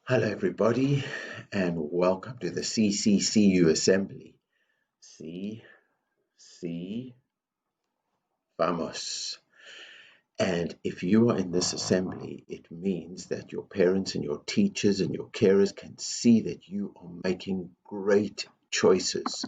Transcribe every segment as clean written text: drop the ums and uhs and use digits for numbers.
Hello, everybody, and welcome to the CCCU Assembly. C, vamos. And if you are in this assembly, it means that your parents and your teachers and your carers can see that you are making great choices.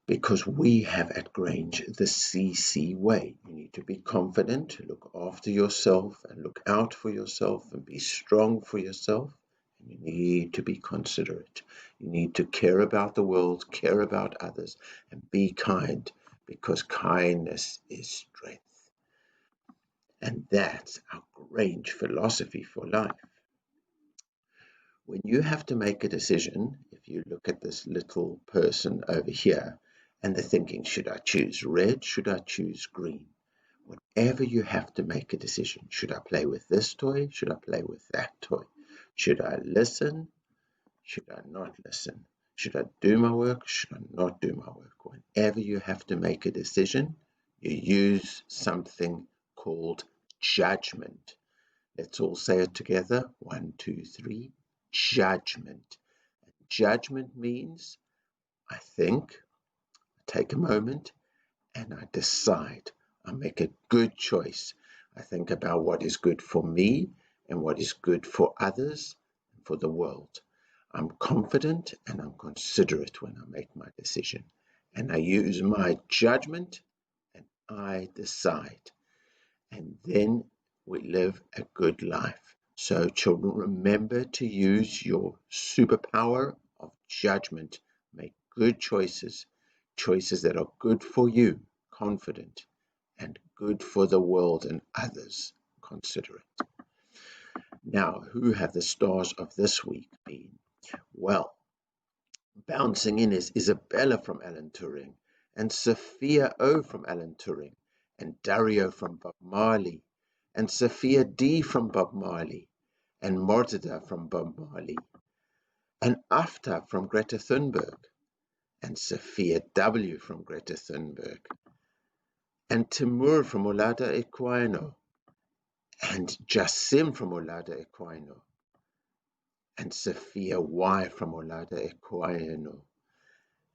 Because we have at Grange the CC way. You need to be confident, look after yourself and look out for yourself and be strong for yourself. And you need to be considerate. You need to care about the world, care about others, and be kind, because kindness is strength. And that's our Grange philosophy for life. When you have to make a decision, if you look at this little person over here, and they're thinking, should I choose red? Should I choose green? Whenever you have to make a decision, should I play with this toy? Should I play with that toy? Should I listen? Should I not listen? Should I do my work? Should I not do my work? Whenever you have to make a decision, you use something called judgment. Let's all say it together. 1, 2, 3. Judgment. Judgment means I think, I take a moment, and I decide. I make a good choice. I think about what is good for me and what is good for others and for the world. I'm confident and I'm considerate when I make my decision. And I use my judgment and I decide. And then we live a good life. So children, remember to use your superpower of judgment. Make good choices, choices that are good for you, confident, and good for the world and others, considerate. Now, who have the stars of this week been? Well, bouncing in is Isabella from Alan Turing, and Sophia O from Alan Turing, and Dario from Bob Marley, and Sophia D from Bob Marley, and Mortada from Bob Marley, and Afta from Greta Thunberg, and Sophia W from Greta Thunberg, and Timur from Olada Equino, and Jasim from Olada Equino, and Sophia Y from Olada Equino.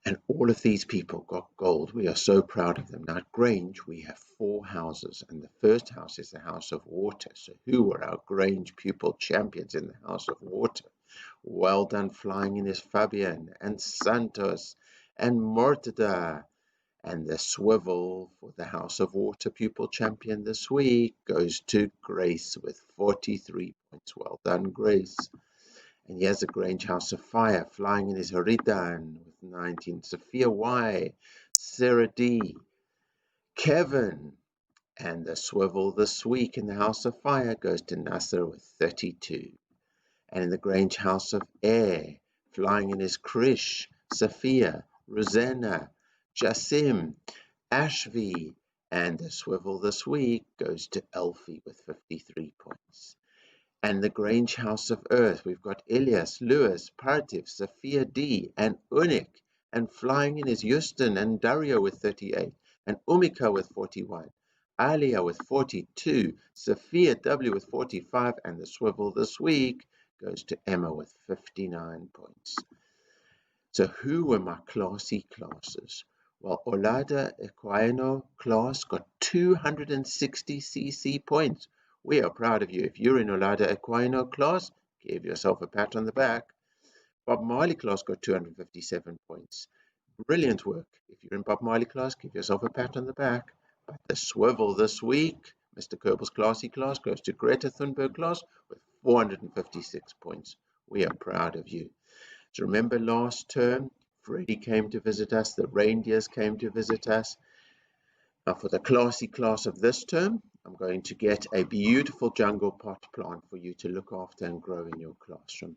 And all of these people got gold. We are so proud of them. Now at Grange, we have 4 houses, and the first house is the House of Water. So who were our Grange pupil champions in the House of Water? Well done, Flying in is Fabian, and Santos, and Mortada. And the swivel for the House of Water pupil champion this week goes to Grace with 43 points. Well done, Grace. And here's the Grange House of Fire, Flying in is Haridan with 19. Sophia Y, Sarah D, Kevin. And the swivel this week in the House of Fire goes to Nasser with 32. And in the Grange House of Air, Flying in is Krish, Sophia, Rosanna, Jasim, Ashvi. And the swivel this week goes to Elfie with 53 points. And the Grange House of Earth, we've got Elias, Lewis, Partiv, Sophia D, and Unik. And flying in is Houston and Dario with 38, and Umika with 41, Alia with 42, Sophia W with 45, and the swivel this week goes to Emma with 59 points. So who were my classy classes? Well, Olada Equino class got 260 CC points. We are proud of you. If you're in Olada Equino class, give yourself a pat on the back. Bob Marley class got 257 points. Brilliant work. If you're in Bob Marley class, give yourself a pat on the back. But the swivel this week, Mr. Kerbel's classy class, goes to Greta Thunberg class with 456 points. We are proud of you. So remember last term, Freddie came to visit us, the reindeers came to visit us. Now for the classy class of this term, I'm going to get a beautiful jungle pot plant for you to look after and grow in your classroom.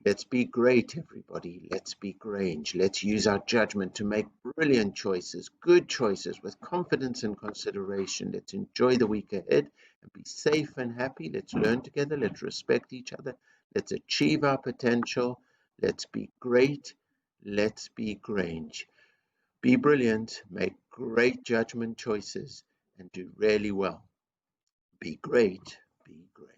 Let's be great, everybody. Let's be Grange. Let's use our judgment to make brilliant choices, good choices with confidence and consideration. Let's enjoy the week ahead and be safe and happy. Let's learn together. Let's respect each other. Let's achieve our potential. Let's be great. Let's be Grange. Be brilliant, make great judgment choices, and do really well. Be great, be great.